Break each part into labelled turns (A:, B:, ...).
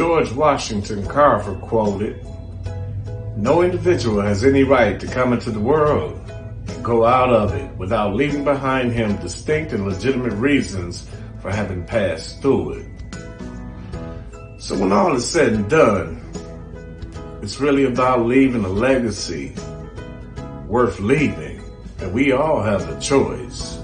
A: George Washington Carver quoted, "No individual has any right to come into the world and go out of it without leaving behind him distinct and legitimate reasons for having passed through it." So when all is said and done, it's really about leaving a legacy worth leaving, and we all have a choice.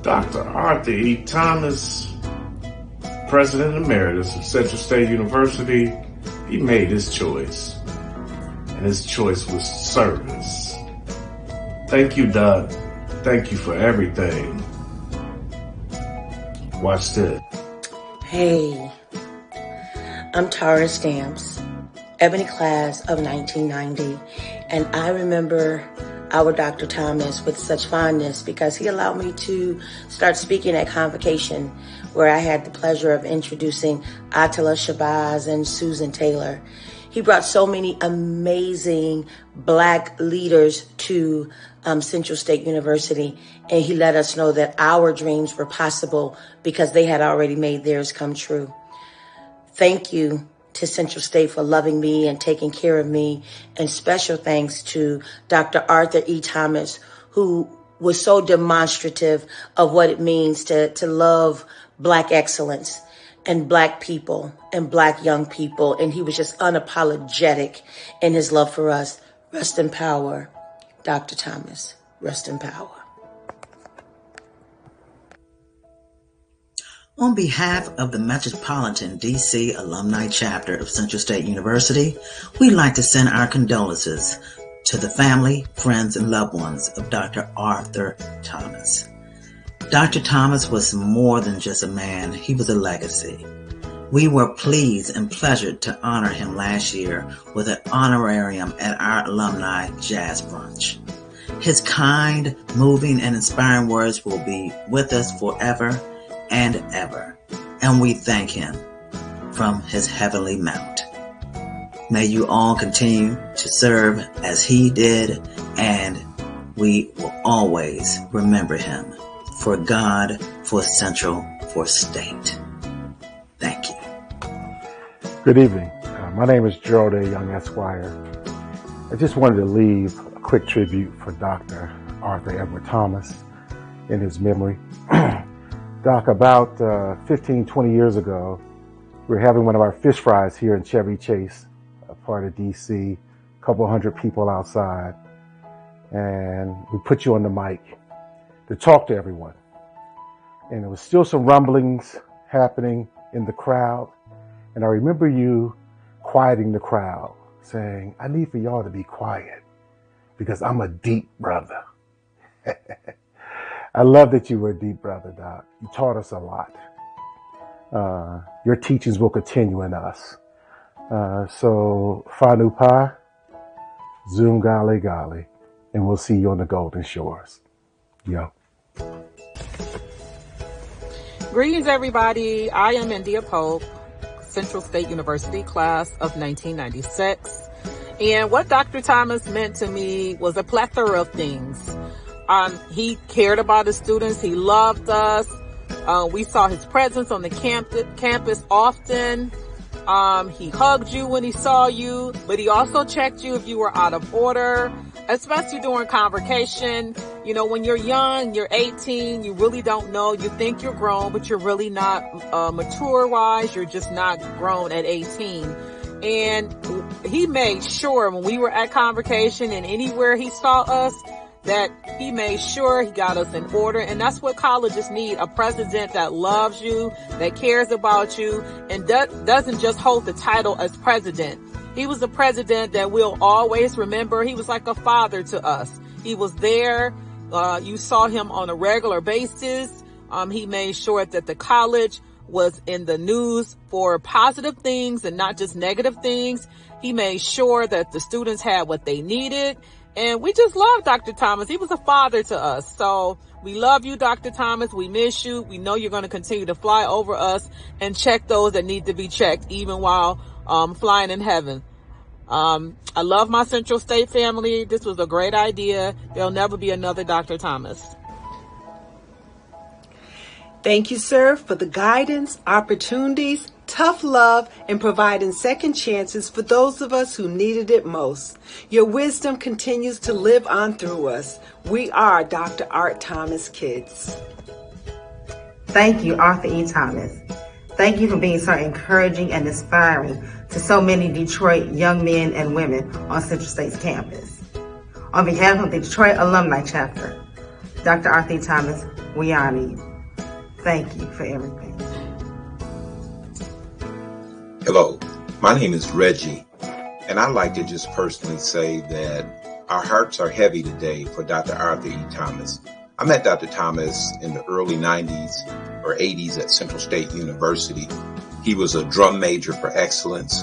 A: Dr. Arthur E. Thomas, President Emeritus of Central State University, he made his choice, and his choice was service. Thank you, Doc. Thank you for everything. Watch this.
B: Hey, I'm Tara Stamps, Ebony class of 1990, and I remember our Dr. Thomas with such fondness because he allowed me to start speaking at Convocation, where I had the pleasure of introducing Attila Shabazz and Susan Taylor. He brought so many amazing Black leaders to Central State University, and he let us know that our dreams were possible because they had already made theirs come true. Thank you to Central State for loving me and taking care of me. And special thanks to Dr. Arthur E. Thomas, who was so demonstrative of what it means to love Black excellence and Black people and Black young people. And he was just unapologetic in his love for us. Rest in power, Dr. Thomas. Rest in power.
C: On behalf of the Metropolitan D.C. Alumni Chapter of Central State University, we'd like to send our condolences to the family, friends, and loved ones of Dr. Arthur Thomas. Dr. Thomas was more than just a man, he was a legacy. We were pleased and pleasured to honor him last year with an honorarium at our alumni jazz brunch. His kind, moving, and inspiring words will be with us forever and ever, and we thank him from his heavenly mount. May you all continue to serve as he did, and we will always remember him. For God, for Central, for State. Thank you.
D: Good evening. My name is Gerald A. Young, Esquire. I just wanted to leave a quick tribute for Dr. Arthur Edward Thomas in his memory. Doc, about 15, 20 years ago, we were having one of our fish fries here in Chevy Chase, a part of DC, a couple hundred people outside. And we put you on the mic to talk to everyone. And there was still some rumblings happening in the crowd. And I remember you quieting the crowd, saying, "I need for y'all to be quiet because I'm a deep brother." I love that you were a deep brother, Doc. You taught us a lot. Your teachings will continue in us. So, Fanu Pa, Zoom Gali Gali, and we'll see you on the Golden Shores. Yo.
E: Greetings, everybody. I am India Pope, Central State University class of 1996. And what Dr. Thomas meant to me was a plethora of things. He cared about his students. He loved us. We saw his presence on the campus often. He hugged you when he saw you, but he also checked you if you were out of order, especially during convocation. You know, when you're young, you're 18, you really don't know. You think you're grown, but you're really not mature-wise. You're just not grown at 18. And he made sure when we were at convocation and anywhere he saw us, that he made sure he got us in order. And that's what colleges need, a president that loves you, that cares about you, and doesn't just hold the title as president. He was a president that we'll always remember. He was like a father to us. He was there. You saw him on a regular basis. He made sure that the college was in the news for positive things and not just negative things. He made sure that the students had what they needed. And we just love Dr. Thomas. He was a father to us. So we love you, Dr. Thomas. We miss you. We know you're going to continue to fly over us and check those that need to be checked, even while flying in heaven. I love my Central State family. This was a great idea. There'll never be another Dr. Thomas.
F: Thank you, sir, for the guidance, opportunities tough love, and providing second chances for those of us who needed it most. Your wisdom continues to live on through us. We are Dr. Art Thomas kids.
G: Thank you, Arthur E. Thomas. Thank you for being so encouraging and inspiring to so many Detroit young men and women on Central State's campus. On behalf of the Detroit Alumni Chapter, Dr. Arthur E. Thomas, we honor you. Thank you for everything.
H: Hello, my name is Reggie, and I'd like to just personally say that our hearts are heavy today for Dr. Arthur E. Thomas. I met Dr. Thomas in the early 90s or 80s at Central State University. He was a drum major for excellence.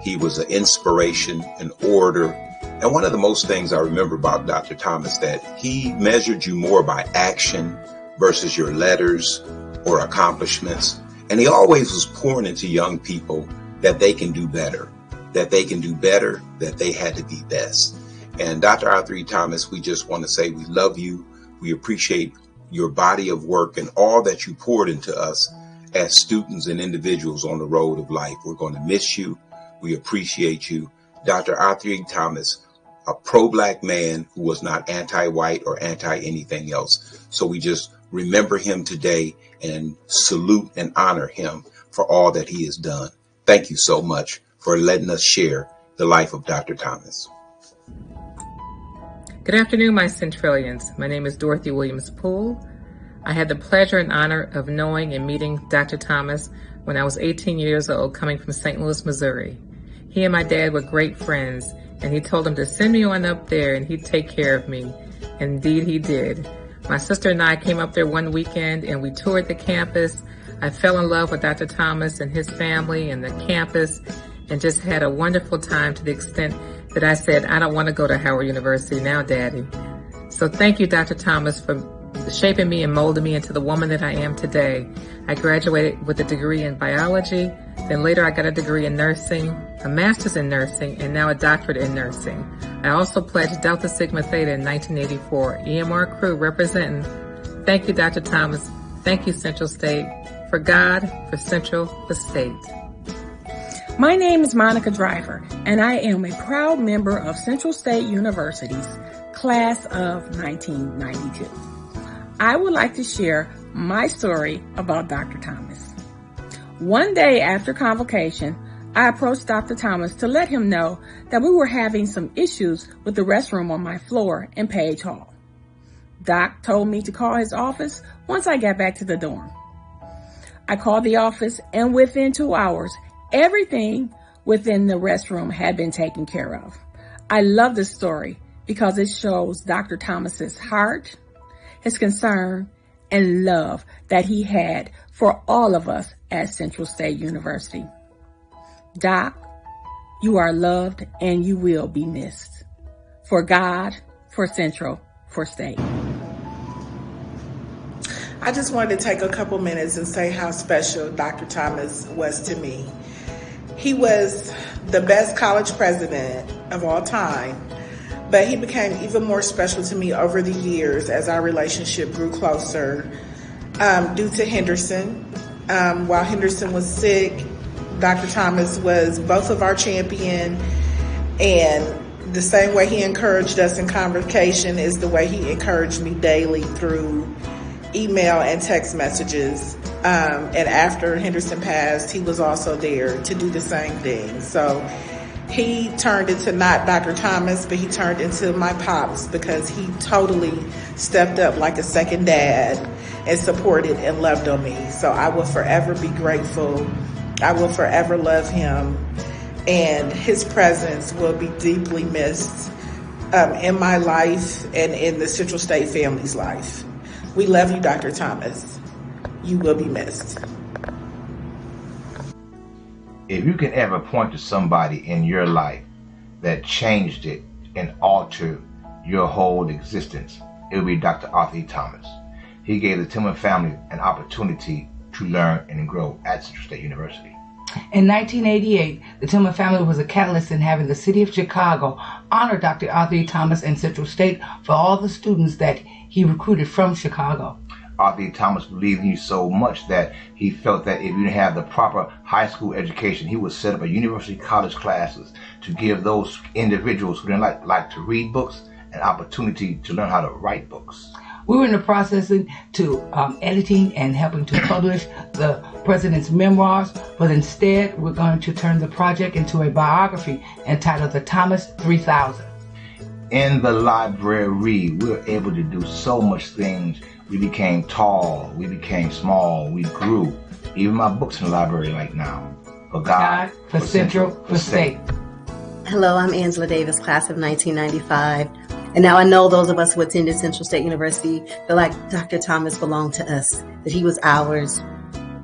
H: He was an inspiration, an orator. And one of the most things I remember about Dr. Thomas, that he measured you more by action versus your letters or accomplishments. And he always was pouring into young people that they can do better, that they can do better, that they had to be best. And Dr. Arthur E. Thomas, we just want to say we love you. We appreciate your body of work and all that you poured into us as students and individuals on the road of life. We're going to miss you. We appreciate you. Dr. Arthur E. Thomas, a pro-black man who was not anti-white or anti-anything else. So we just remember him today and salute and honor him for all that he has done. Thank you so much for letting us share the life of Dr. Thomas.
E: Good afternoon, my Centrillions. My name is Dorothy Williams-Poole. I had the pleasure and honor of knowing and meeting Dr. Thomas when I was 18 years old, coming from St. Louis, Missouri. He and my dad were great friends, and he told him to send me on up there and he'd take care of me. And indeed, he did. My sister and I came up there one weekend and we toured the campus. I fell in love with Dr. Thomas and his family and the campus and just had a wonderful time, to the extent that I said, I don't want to go to Howard University now, Daddy. So thank you, Dr. Thomas, for shaping me and molding me into the woman that I am today. I graduated with a degree in biology. Then later I got a degree in nursing, a master's in nursing, and now a doctorate in nursing. I also pledged Delta Sigma Theta in 1984, EMR crew representing. Thank you, Dr. Thomas. Thank you, Central State. For God, for Central, for State.
I: My name is Monica Driver, and I am a proud member of Central State University's class of 1992. I would like to share my story about Dr. Thomas. One day after convocation, I approached Dr. Thomas to let him know that we were having some issues with the restroom on my floor in Page Hall. Doc told me to call his office once I got back to the dorm. I called the office, and within 2 hours, everything within the restroom had been taken care of. I love this story because it shows Dr. Thomas's heart, his concern, and love that he had for all of us at Central State University. Doc, you are loved and you will be missed. For God, for Central, for State.
J: I just wanted to take a couple minutes and say how special Dr. Thomas was to me. He was the best college president of all time, but he became even more special to me over the years as our relationship grew closer due to Henderson. While Henderson was sick, Dr. Thomas was both of our champion, and the same way he encouraged us in convocation is the way he encouraged me daily through email and text messages. And after Henderson passed, he was also there to do the same thing. So he turned into not Dr. Thomas, but he turned into my pops, because he totally stepped up like a second dad and supported and loved on me. So I will forever be grateful. I will forever love him. And his presence will be deeply missed in my life and in the Central State family's life. We love you, Dr. Thomas. You will be missed.
K: If you can ever point to somebody in your life that changed it and altered your whole existence, it would be Dr. Arthur E. Thomas. He gave the Tillman family an opportunity to learn and grow at Central State University.
L: In 1988, the Tillman family was a catalyst in having the city of Chicago honor Dr. Arthur E. Thomas and Central State for all the students that he recruited from Chicago.
K: Arthur E. Thomas believed in you so much that he felt that if you didn't have the proper high school education, he would set up a university college classes to give those individuals who didn't like to read books an opportunity to learn how to write books.
L: We were in the process to editing and helping to publish the president's memoirs, but instead we're going to turn the project into a biography entitled The Thomas 3000.
K: In the library, we were able to do so much things. We became tall, we became small, we grew. Even my books in the library right now. For God,
L: for Central, for State.
M: Hello, I'm Angela Davis, class of 1995. And now I know those of us who attended Central State University feel like Dr. Thomas belonged to us, that he was ours.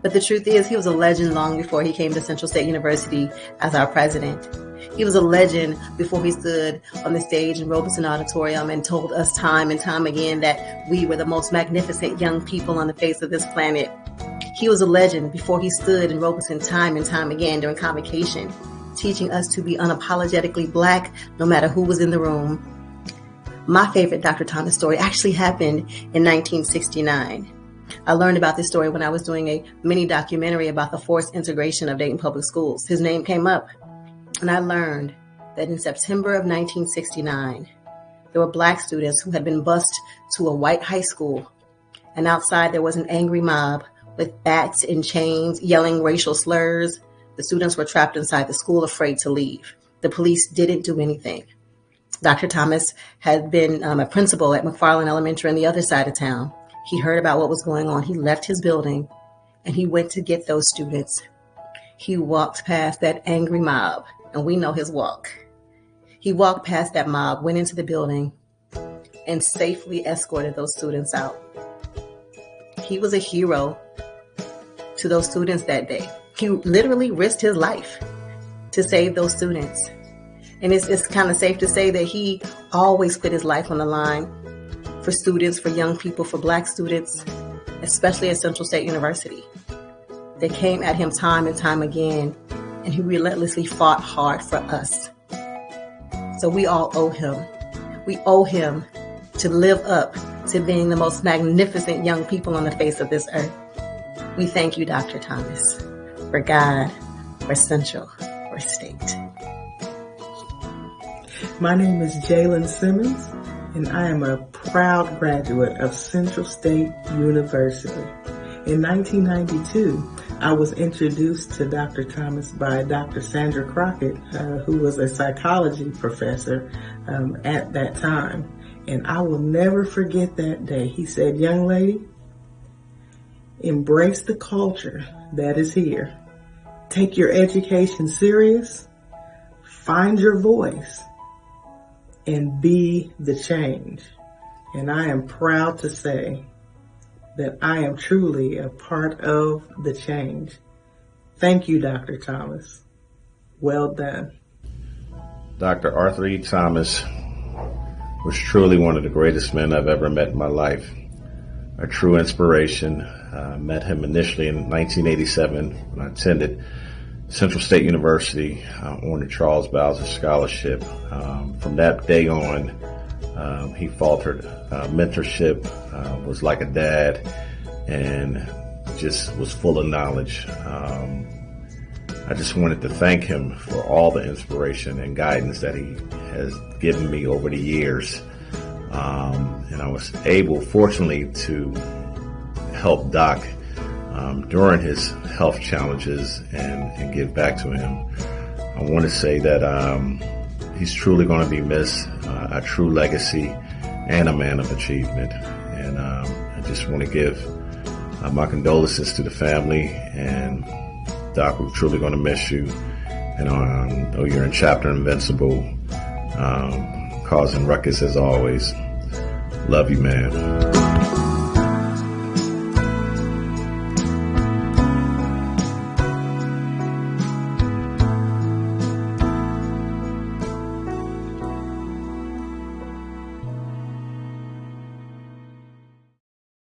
M: But the truth is, he was a legend long before he came to Central State University as our president. He was a legend before he stood on the stage in Robeson Auditorium and told us time and time again that we were the most magnificent young people on the face of this planet. He was a legend before he stood in Robeson time and time again during convocation, teaching us to be unapologetically Black no matter who was in the room. My favorite Dr. Thomas story actually happened in 1969. I learned about this story when I was doing a mini documentary about the forced integration of Dayton Public Schools. His name came up, and I learned that in September of 1969, there were Black students who had been bused to a white high school, and outside there was an angry mob with bats and chains yelling racial slurs. The students were trapped inside the school, afraid to leave. The police didn't do anything. Dr. Thomas had been a principal at McFarland Elementary on the other side of town. He heard about what was going on. He left his building and he went to get those students. He walked past that angry mob, and we know his walk. He walked past that mob, went into the building, and safely escorted those students out. He was a hero to those students that day. He literally risked his life to save those students. And it's kind of safe to say that he always put his life on the line for students, for young people, for Black students, especially at Central State University. They came at him time and time again, and he relentlessly fought hard for us. So we all owe him. We owe him to live up to being the most magnificent young people on the face of this earth. We thank you, Dr. Thomas, for God, for Central, for State.
N: My name is Jalen Simmons, and I am a proud graduate of Central State University. In 1992, I was introduced to Dr. Thomas by Dr. Sandra Crockett, who was a psychology professor at that time. And I will never forget that day. He said, "Young lady, embrace the culture that is here. Take your education serious, find your voice, and be the change." And I am proud to say that I am truly a part of the change. Thank you, Dr. Thomas. Well done.
A: Dr. Arthur E. Thomas was truly one of the greatest men I've ever met in my life. A true inspiration. Met him initially in 1987 when I attended Central State University on the Charles Bowser Scholarship. From that day on, he faltered. Mentorship, was like a dad, and just was full of knowledge. I just wanted to thank him for all the inspiration and guidance that he has given me over the years. And I was able, fortunately, to help Doc during his health challenges and give back to him. I want to say that he's truly going to be missed, a true legacy and a man of achievement. And I just want to give my condolences to the family. And Doc, we're truly going to miss you. And I know you're in Chapter Invincible, causing ruckus as always. Love you, man.